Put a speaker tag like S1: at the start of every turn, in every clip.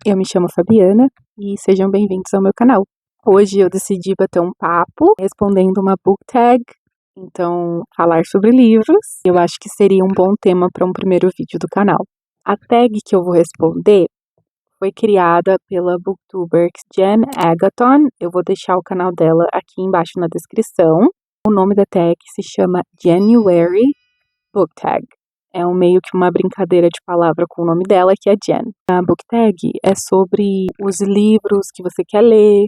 S1: Eu me chamo Fabiana e sejam bem-vindos ao meu canal. Hoje eu decidi bater um papo respondendo uma book tag, então falar sobre livros, eu acho que seria um bom tema para um primeiro vídeo do canal. A tag que eu vou responder foi criada pela booktuber Jen Agaton, eu vou deixar o canal dela aqui embaixo na descrição. O nome da tag se chama January Book Tag. É meio que uma brincadeira de palavra com o nome dela, que é Jen. A book tag é sobre os livros que você quer ler,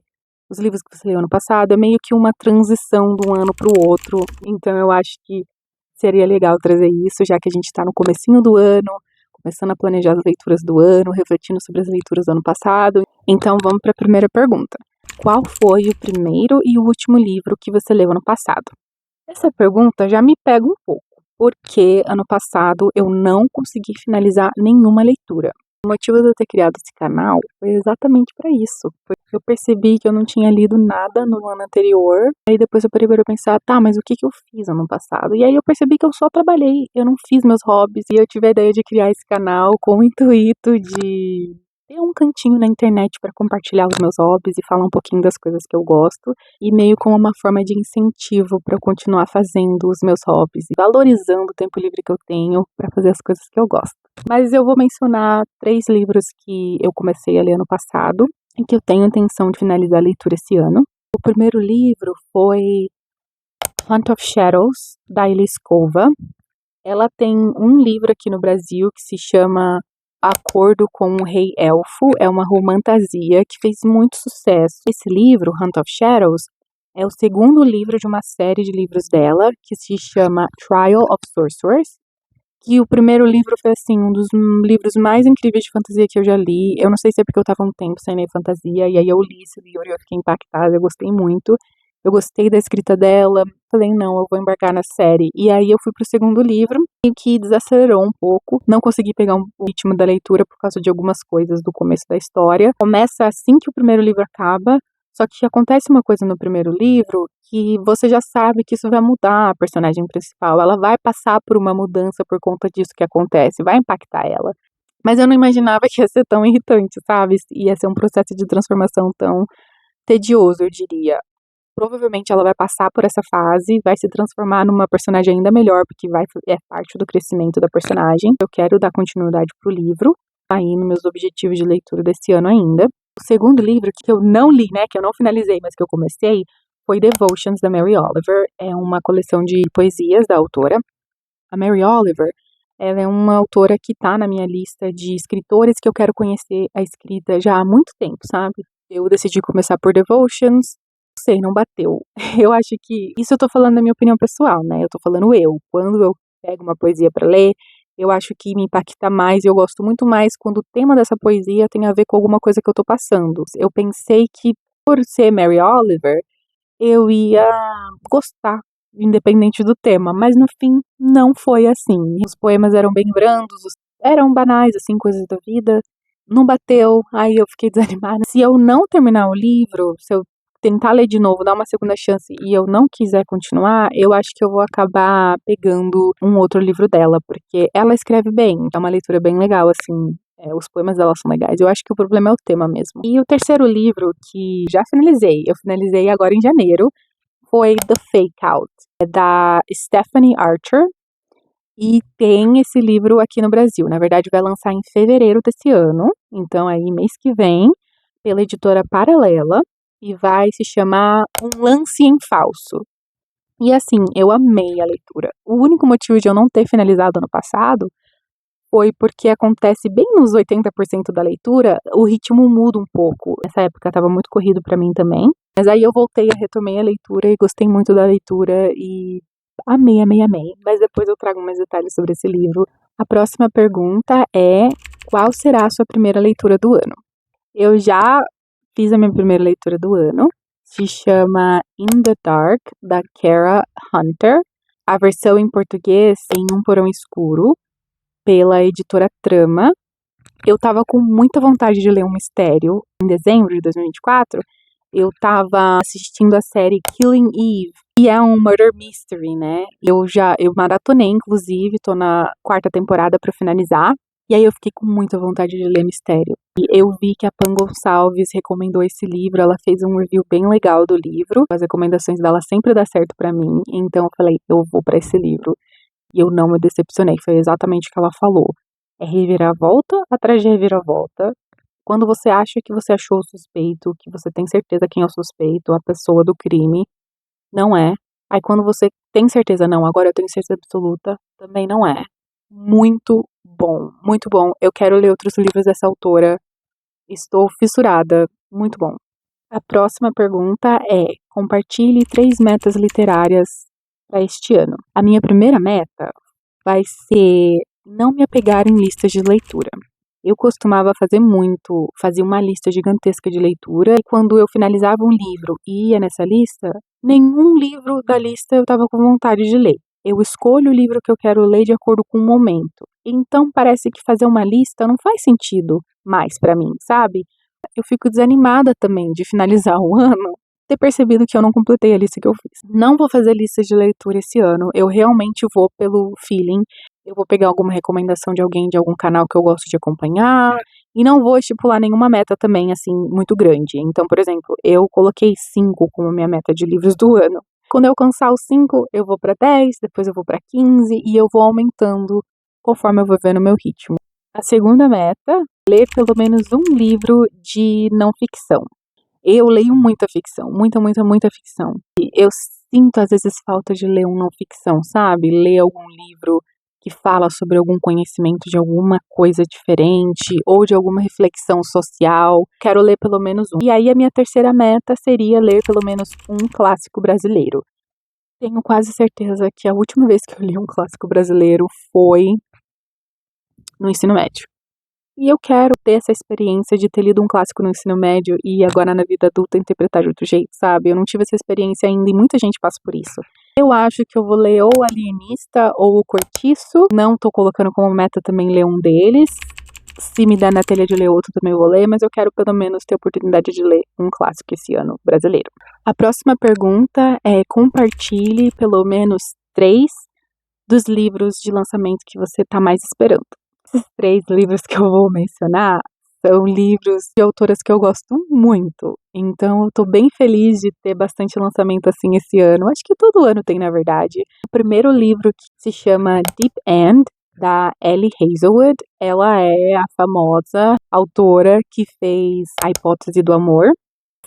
S1: os livros que você leu ano passado, é meio que uma transição de um ano para o outro. Então eu acho que seria legal trazer isso, já que a gente está no comecinho do ano, começando a planejar as leituras do ano, refletindo sobre as leituras do ano passado. Então vamos para a primeira pergunta. Qual foi o primeiro e o último livro que você leu ano passado? Essa pergunta já me pega um pouco, porque ano passado eu não consegui finalizar nenhuma leitura. O motivo de eu ter criado esse canal foi exatamente para isso. Eu percebi que eu não tinha lido nada no ano anterior, aí depois eu parei para pensar, tá, mas o que eu fiz ano passado? E aí eu percebi que eu só trabalhei, eu não fiz meus hobbies, e eu tive a ideia de criar esse canal com o intuito de ter um cantinho na internet para compartilhar os meus hobbies e falar um pouquinho das coisas que eu gosto, e meio como uma forma de incentivo para eu continuar fazendo os meus hobbies e valorizando o tempo livre que eu tenho para fazer as coisas que eu gosto. Mas eu vou mencionar 3 livros que eu comecei a ler ano passado e que eu tenho intenção de finalizar a leitura esse ano. O primeiro livro foi Hunt of Shadows, da Elis Kova. Ela tem um livro aqui no Brasil que se chama Acordo com um Rei Elfo, é uma romantasia que fez muito sucesso. Esse livro, Hunt of Shadows, é o segundo livro de uma série de livros dela, que se chama Trial of Sorcerers, que o primeiro livro foi, assim, um dos livros mais incríveis de fantasia que eu já li. Eu não sei se é porque eu tava um tempo sem ler fantasia, e aí eu li esse livro e eu fiquei impactada, eu gostei muito. Eu gostei da escrita dela, falei, não, eu vou embarcar na série. E aí eu fui pro segundo livro, e que desacelerou um pouco. Não consegui pegar o ritmo da leitura por causa de algumas coisas do começo da história. Começa assim que o primeiro livro acaba, só que acontece uma coisa no primeiro livro que você já sabe que isso vai mudar a personagem principal. Ela vai passar por uma mudança por conta disso que acontece, vai impactar ela. Mas eu não imaginava que ia ser tão irritante, sabe? Ia ser um processo de transformação tão tedioso, eu diria. Provavelmente ela vai passar por essa fase, vai se transformar numa personagem ainda melhor, porque é parte do crescimento da personagem. Eu quero dar continuidade pro livro, tá aí nos meus objetivos de leitura desse ano ainda. O segundo livro, que eu não li, né, que eu não finalizei, mas que eu comecei, foi Devotions, da Mary Oliver. É uma coleção de poesias da autora. A Mary Oliver, ela é uma autora que tá na minha lista de escritores que eu quero conhecer a escrita já há muito tempo, sabe? Eu decidi começar por Devotions, não sei, não bateu. Eu acho que, isso eu tô falando da minha opinião pessoal, né, eu tô falando quando eu pego uma poesia pra ler, eu acho que me impacta mais e eu gosto muito mais quando o tema dessa poesia tem a ver com alguma coisa que eu tô passando. Eu pensei que, por ser Mary Oliver, eu ia gostar, independente do tema, mas no fim não foi assim. Os poemas eram bem brandos, eram banais, assim, coisas da vida. Não bateu, aí eu fiquei desanimada. Se eu não terminar o livro, se eu tentar ler de novo, dar uma segunda chance e eu não quiser continuar, eu acho que eu vou acabar pegando um outro livro dela, porque ela escreve bem, é uma leitura bem legal, assim. Os poemas dela são legais. Eu acho que o problema é o tema mesmo. E o terceiro livro que já finalizei, eu finalizei agora em janeiro, foi The Fake Out, é da Stephanie Archer, e tem esse livro aqui no Brasil. Na verdade, vai lançar em fevereiro desse ano, então aí mês que vem, pela editora Paralela, e vai se chamar Um Lance em Falso. E assim, eu amei a leitura. O único motivo de eu não ter finalizado ano passado foi porque acontece bem nos 80% da leitura, o ritmo muda um pouco. Nessa época estava muito corrido para mim também, mas aí eu retomei a leitura e gostei muito da leitura e amei, amei, amei. Mas depois eu trago mais detalhes sobre esse livro. A próxima pergunta é: qual será a sua primeira leitura do ano? Eu já fiz a minha primeira leitura do ano, se chama In the Dark, da Kara Hunter. A versão em português tem Um Porão Escuro, pela editora Trama. Eu tava com muita vontade de ler um mistério. Em dezembro de 2024, eu tava assistindo a série Killing Eve, que é um murder mystery, né? Eu maratonei, inclusive, tô na 4ª temporada pra finalizar. E aí eu fiquei com muita vontade de ler mistério. E eu vi que a Pan Gonçalves recomendou esse livro, ela fez um review bem legal do livro. As recomendações dela sempre dá certo pra mim, então eu falei, eu vou pra esse livro. E eu não me decepcionei, foi exatamente o que ela falou. É reviravolta atrás de reviravolta. Quando você acha que você achou o suspeito, que você tem certeza quem é o suspeito, a pessoa do crime, não é. Aí quando você tem certeza, não, agora eu tenho certeza absoluta, também não é. Muito bom, muito bom. Eu quero ler outros livros dessa autora. Estou fissurada. Muito bom. A próxima pergunta é: compartilhe 3 metas literárias para este ano. A minha primeira meta vai ser não me apegar em listas de leitura. Eu costumava fazia uma lista gigantesca de leitura, e quando eu finalizava um livro e ia nessa lista, nenhum livro da lista eu estava com vontade de ler. Eu escolho o livro que eu quero ler de acordo com o momento. Então parece que fazer uma lista não faz sentido mais para mim, sabe? Eu fico desanimada também de finalizar o ano, ter percebido que eu não completei a lista que eu fiz. Não vou fazer lista de leitura esse ano, eu realmente vou pelo feeling. Eu vou pegar alguma recomendação de alguém de algum canal que eu gosto de acompanhar e não vou estipular nenhuma meta também, assim, muito grande. Então, por exemplo, eu coloquei 5 como minha meta de livros do ano. Quando eu alcançar os 5, eu vou para 10, depois eu vou para 15 e eu vou aumentando conforme eu vou vendo o meu ritmo. A segunda meta, ler pelo menos um livro de não ficção. Eu leio muita ficção, muita, muita, muita ficção. E eu sinto às vezes falta de ler um não ficção, sabe? Ler algum livro que fala sobre algum conhecimento de alguma coisa diferente ou de alguma reflexão social. Quero ler pelo menos um. E aí a minha terceira meta seria ler pelo menos um clássico brasileiro. Tenho quase certeza que a última vez que eu li um clássico brasileiro foi no ensino médio. E eu quero ter essa experiência de ter lido um clássico no ensino médio e agora na vida adulta interpretar de outro jeito, sabe? Eu não tive essa experiência ainda e muita gente passa por isso. Eu acho que eu vou ler ou o Alienista ou o Cortiço. Não tô colocando como meta também ler um deles. Se me der na telha de ler outro também vou ler, mas eu quero pelo menos ter a oportunidade de ler um clássico esse ano brasileiro. A próxima pergunta é: compartilhe pelo menos 3 dos livros de lançamento que você tá mais esperando. Esses 3 livros que eu vou mencionar são livros de autoras que eu gosto muito. Então eu tô bem feliz de ter bastante lançamento assim esse ano. Acho que todo ano tem, na verdade. O primeiro livro que se chama Deep End, da Ellie Hazelwood. Ela é a famosa autora que fez A Hipótese do Amor.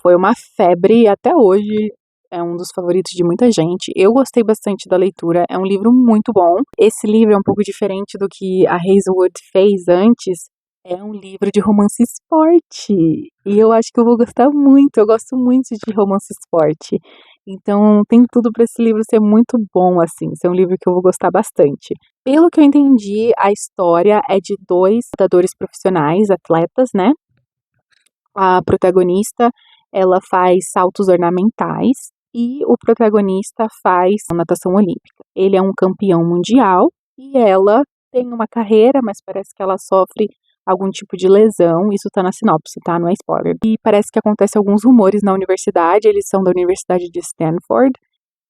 S1: Foi uma febre e até hoje é um dos favoritos de muita gente. Eu gostei bastante da leitura, é um livro muito bom. Esse livro é um pouco diferente do que a Hazelwood fez antes. É um livro de romance esporte. E eu acho que eu vou gostar muito. Eu gosto muito de romance esporte. Então tem tudo para esse livro ser muito bom, assim. Ser um livro que eu vou gostar bastante. Pelo que eu entendi, a história é de 2 nadadores profissionais, atletas, né? A protagonista, ela faz saltos ornamentais e o protagonista faz natação olímpica. Ele é um campeão mundial e ela tem uma carreira, mas parece que ela sofre algum tipo de lesão. Isso tá na sinopse, tá? Não é spoiler. E parece que acontece alguns rumores na universidade, eles são da Universidade de Stanford.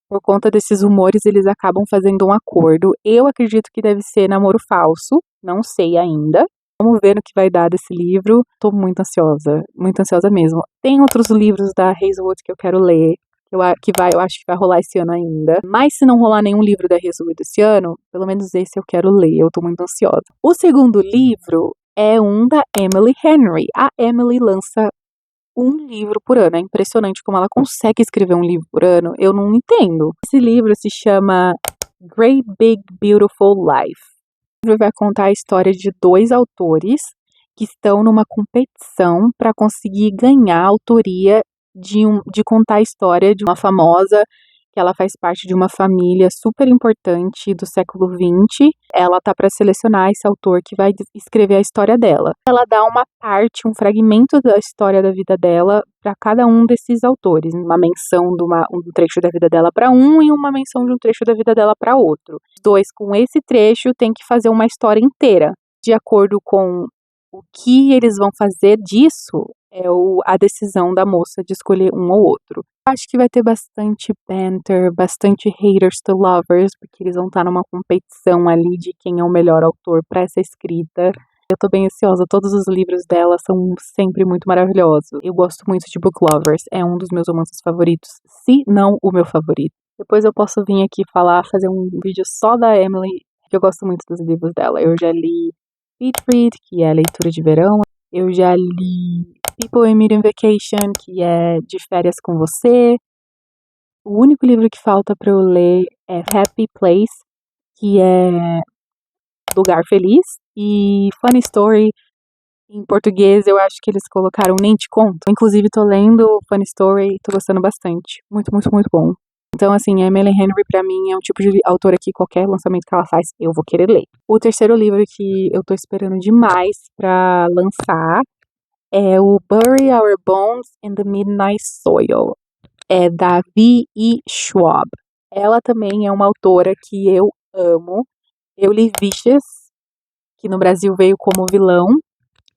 S1: Por conta desses rumores, eles acabam fazendo um acordo. Eu acredito que deve ser namoro falso, não sei ainda. Vamos ver no que vai dar desse livro. Tô muito ansiosa mesmo. Tem outros livros da Hazelwood que eu quero ler, eu acho que vai rolar esse ano ainda. Mas se não rolar nenhum livro da Hazelwood esse ano, pelo menos esse eu quero ler, eu tô muito ansiosa. O segundo livro é um da Emily Henry. A Emily lança um livro por ano. É impressionante como ela consegue escrever um livro por ano. Eu não entendo. Esse livro se chama Great Big Beautiful Life. O livro vai contar a história de 2 autores que estão numa competição para conseguir ganhar a autoria de contar a história de uma famosa, que ela faz parte de uma família super importante do século XX. Ela tá para selecionar esse autor que vai escrever a história dela. Ela dá uma parte, um fragmento da história da vida dela para cada um desses autores, uma menção de um trecho da vida dela para um e uma menção de um trecho da vida dela para outro. Os 2 com esse trecho têm que fazer uma história inteira, de acordo com o que eles vão fazer disso. A decisão da moça de escolher um ou outro. Acho que vai ter bastante banter, bastante haters to lovers, porque eles vão estar numa competição ali de quem é o melhor autor para essa escrita. Eu tô bem ansiosa, todos os livros dela são sempre muito maravilhosos. Eu gosto muito de Book Lovers, é um dos meus romances favoritos, se não o meu favorito. Depois eu posso vir aqui fazer um vídeo só da Emily, que eu gosto muito dos livros dela. Eu já li Beat Read, que é a leitura de verão. Eu já li People I Meet on Vacation, que é de férias com você. O único livro que falta pra eu ler é Happy Place, que é Lugar Feliz. E Funny Story, em português, eu acho que eles colocaram Nem Te Conto. Inclusive, tô lendo Funny Story e tô gostando bastante. Muito, muito, muito bom. Então, assim, a Emily Henry, pra mim, é um tipo de autora que qualquer lançamento que ela faz, eu vou querer ler. O terceiro livro que eu tô esperando demais pra lançar é o Bury Our Bones in the Midnight Soil. É da V.E. Schwab. Ela também é uma autora que eu amo. Eu li Vicious, que no Brasil veio como vilão.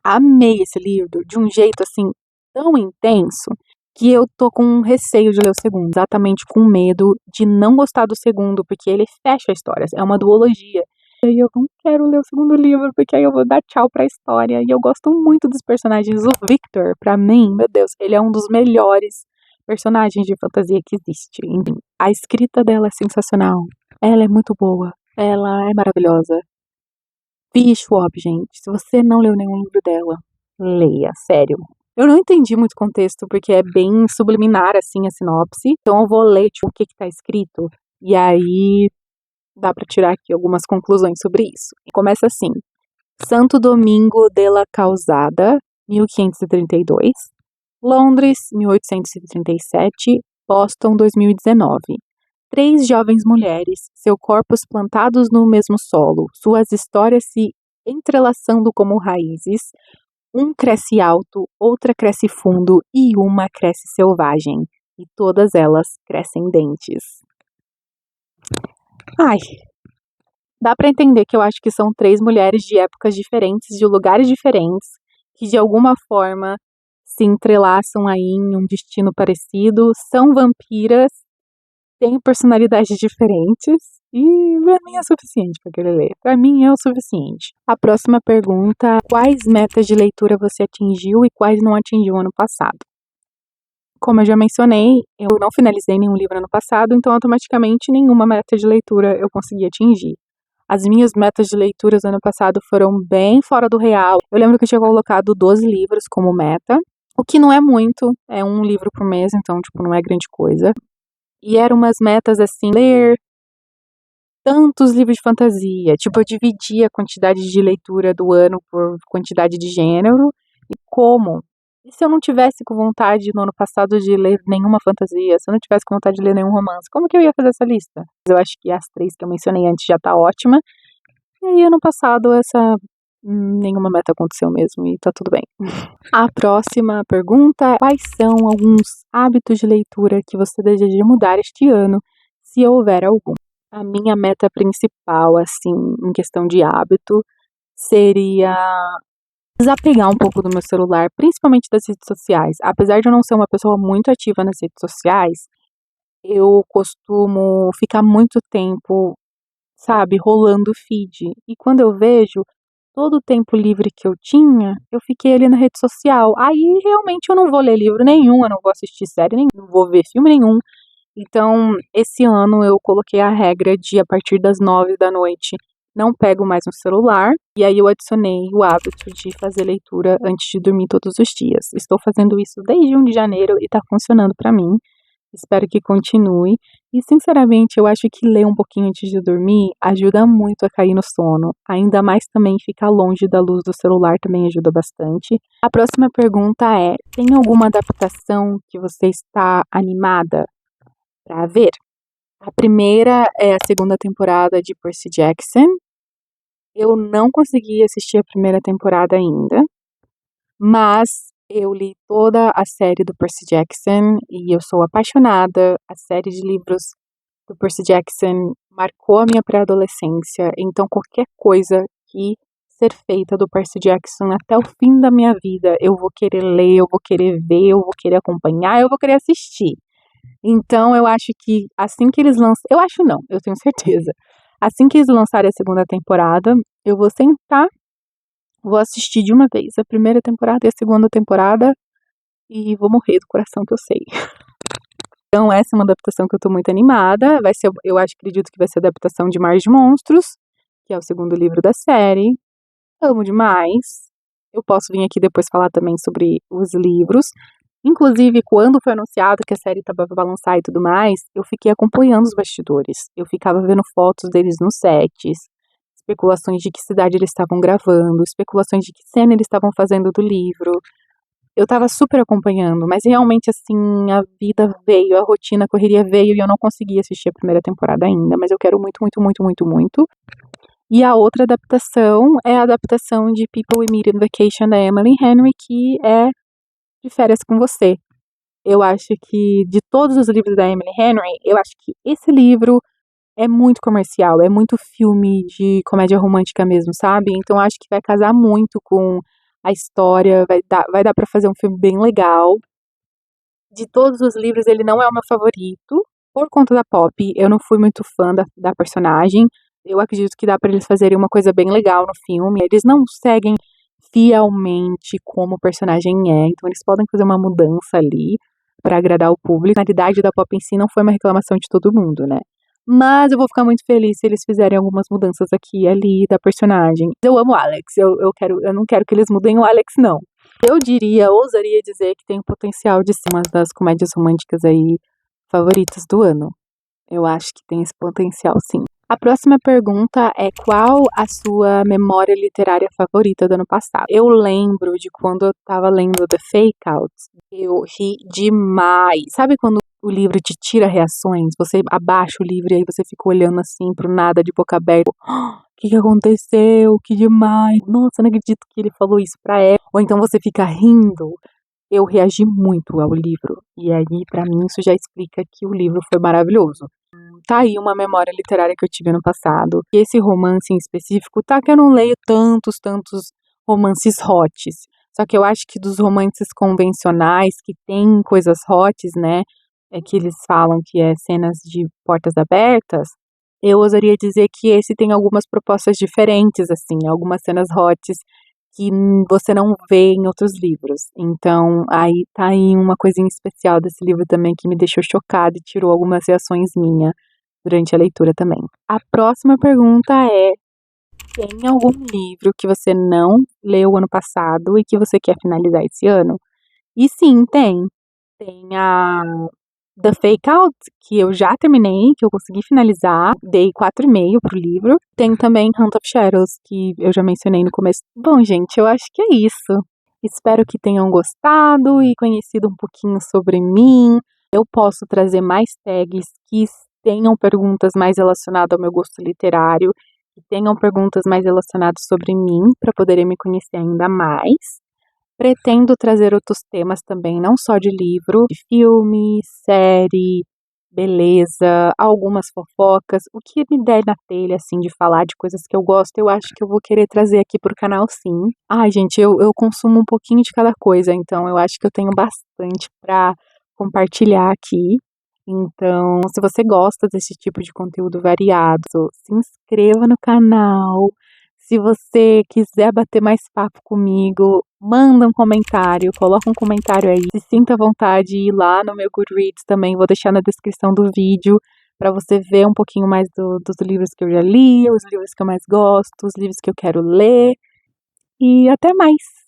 S1: Amei esse livro de um jeito assim tão intenso que eu tô com receio de ler o segundo, exatamente com medo de não gostar do segundo, porque ele fecha a história, é uma duologia. E aí eu não quero ler o segundo livro, porque aí eu vou dar tchau pra história. E eu gosto muito dos personagens. O Victor, pra mim, meu Deus, ele é um dos melhores personagens de fantasia que existe. Enfim, a escrita dela é sensacional. Ela é muito boa. Ela é maravilhosa. Vi Schwab, gente. Se você não leu nenhum livro dela, leia, sério. Eu não entendi muito o contexto, porque é bem subliminar, assim, a sinopse. Então eu vou ler, tipo, o que tá escrito. E aí dá pra tirar aqui algumas conclusões sobre isso. E começa assim. Santo Domingo de la Calzada, 1532. Londres, 1837. Boston, 2019. 3 jovens mulheres, seus corpos plantados no mesmo solo, suas histórias se entrelaçando como raízes. Um cresce alto, outra cresce fundo e uma cresce selvagem. E todas elas crescem dentes. Ai, dá pra entender que eu acho que são 3 mulheres de épocas diferentes, de lugares diferentes, que de alguma forma se entrelaçam aí em um destino parecido, são vampiras, têm personalidades diferentes e pra mim é suficiente pra querer ler. Pra mim é o suficiente. A próxima pergunta: quais metas de leitura você atingiu e quais não atingiu ano passado? Como eu já mencionei, eu não finalizei nenhum livro ano passado, então automaticamente nenhuma meta de leitura eu consegui atingir. As minhas metas de leituras ano passado foram bem fora do real. Eu lembro que eu tinha colocado 12 livros como meta, o que não é muito, é um livro por mês, então, tipo, não é grande coisa. E eram umas metas assim, ler tantos livros de fantasia. Tipo, eu dividi a quantidade de leitura do ano por quantidade de gênero. E como? E se eu não tivesse com vontade no ano passado de ler nenhuma fantasia? Se eu não tivesse com vontade de ler nenhum romance? Como que eu ia fazer essa lista? Eu acho que as 3 que eu mencionei antes já tá ótima. E aí, ano passado, nenhuma meta aconteceu mesmo e tá tudo bem. A próxima pergunta: quais são alguns hábitos de leitura que você deseja mudar este ano, se houver algum? A minha meta principal, assim, em questão de hábito, seria desapegar um pouco do meu celular, principalmente das redes sociais. Apesar de eu não ser uma pessoa muito ativa nas redes sociais, eu costumo ficar muito tempo, sabe, rolando o feed. E quando eu vejo todo o tempo livre que eu tinha, eu fiquei ali na rede social. Aí realmente eu não vou ler livro nenhum, eu não vou assistir série nenhuma, não vou ver filme nenhum. Então, esse ano eu coloquei a regra de a partir das 9 da noite não pego mais no celular, e aí eu adicionei o hábito de fazer leitura antes de dormir todos os dias. Estou fazendo isso desde 1 de janeiro e está funcionando para mim. Espero que continue. E sinceramente, eu acho que ler um pouquinho antes de dormir ajuda muito a cair no sono. Ainda mais também ficar longe da luz do celular também ajuda bastante. A próxima pergunta é: tem alguma adaptação que você está animada para ver? A primeira é a segunda temporada de Percy Jackson. Eu não consegui assistir a primeira temporada ainda, mas eu li toda a série do Percy Jackson e eu sou apaixonada. A série de livros do Percy Jackson marcou a minha pré-adolescência, então qualquer coisa que ser feita do Percy Jackson até o fim da minha vida, eu vou querer ler, eu vou querer ver, eu vou querer acompanhar, eu vou querer assistir. Então eu acho que assim que eles lançam, eu acho não, eu tenho certeza. Assim que eles lançarem a segunda temporada, eu vou sentar Vou assistir de uma vez a primeira temporada e a segunda temporada e vou morrer do coração, que eu sei. Então essa é uma adaptação que eu tô muito animada. Vai ser, eu acredito que vai ser a adaptação de Mar de Monstros, que é o segundo livro da série. Amo demais. Eu posso vir aqui depois falar também sobre os livros. Inclusive, quando foi anunciado que a série estava para lançar e tudo mais, eu fiquei acompanhando os bastidores. Eu ficava vendo fotos deles nos sets, especulações de que cidade eles estavam gravando, especulações de que cena eles estavam fazendo do livro. Eu tava super acompanhando, mas realmente, assim, a vida veio, a rotina, a correria veio e eu não consegui assistir a primeira temporada ainda, mas eu quero muito, muito, muito, muito, muito. E a outra adaptação é a adaptação de People We Meet in Vacation da Emily Henry, que é De Férias com Você. Eu acho que de todos os livros da Emily Henry, eu acho que esse livro é muito comercial, é muito filme de comédia romântica mesmo, sabe? Então acho que vai casar muito com a história, vai dar para fazer um filme bem legal. De todos os livros, ele não é o meu favorito, por conta da Pop. Eu não fui muito fã da personagem. Eu acredito que dá para eles fazerem uma coisa bem legal no filme. Eles não seguem fielmente como o personagem é, então eles podem fazer uma mudança ali para agradar o público. A personalidade da Pop em si não foi uma reclamação de todo mundo, né? Mas eu vou ficar muito feliz se eles fizerem algumas mudanças aqui e ali da personagem. Eu amo o Alex, eu não quero que eles mudem o Alex, não. Eu ousaria dizer que tem o potencial de ser uma das comédias românticas aí favoritas do ano. Eu acho que tem esse potencial, sim. A próxima pergunta é: qual a sua memória literária favorita do ano passado? Eu lembro de quando eu tava lendo The Fake Out. Eu ri demais. Sabe quando o livro te tira reações? Você abaixa o livro e aí você fica olhando assim pro nada de boca aberta. O que aconteceu? Que demais. Nossa, não acredito que ele falou isso pra ela. Ou então você fica rindo. Eu reagi muito ao livro. E aí, pra mim, isso já explica que o livro foi maravilhoso. Tá aí uma memória literária que eu tive no passado. E esse romance em específico, tá que eu não leio tantos romances hots. Só que eu acho que dos romances convencionais, que tem coisas hots, né? É que eles falam que é cenas de portas abertas. Eu ousaria dizer que esse tem algumas propostas diferentes, assim, algumas cenas hots que você não vê em outros livros. Então, aí tá aí uma coisinha especial desse livro também que me deixou chocada e tirou algumas reações minhas durante a leitura também. A próxima pergunta é: tem algum livro que você não leu ano passado e que você quer finalizar esse ano? E sim, tem. Tem a The Fake Out, que eu já terminei, que eu consegui finalizar, dei 4,5 pro livro. Tem também Hunt of Shadows, que eu já mencionei no começo. Bom, gente, eu acho que é isso. Espero que tenham gostado e conhecido um pouquinho sobre mim. Eu posso trazer mais tags que tenham perguntas mais relacionadas ao meu gosto literário, que tenham perguntas mais relacionadas sobre mim, para poderem me conhecer ainda mais. Pretendo trazer outros temas também, não só de livro, de filme, série, beleza, algumas fofocas, o que me der na telha, assim, de falar de coisas que eu gosto, eu acho que eu vou querer trazer aqui pro canal, sim. Ai, gente, eu consumo um pouquinho de cada coisa, então eu acho que eu tenho bastante pra compartilhar aqui. Então, se você gosta desse tipo de conteúdo variado, se inscreva no canal. Se você quiser bater mais papo comigo, manda um comentário, coloca um comentário aí. Se sinta à vontade de ir lá no meu Goodreads também, vou deixar na descrição do vídeo para você ver um pouquinho mais dos livros que eu já li, os livros que eu mais gosto, os livros que eu quero ler. E até mais!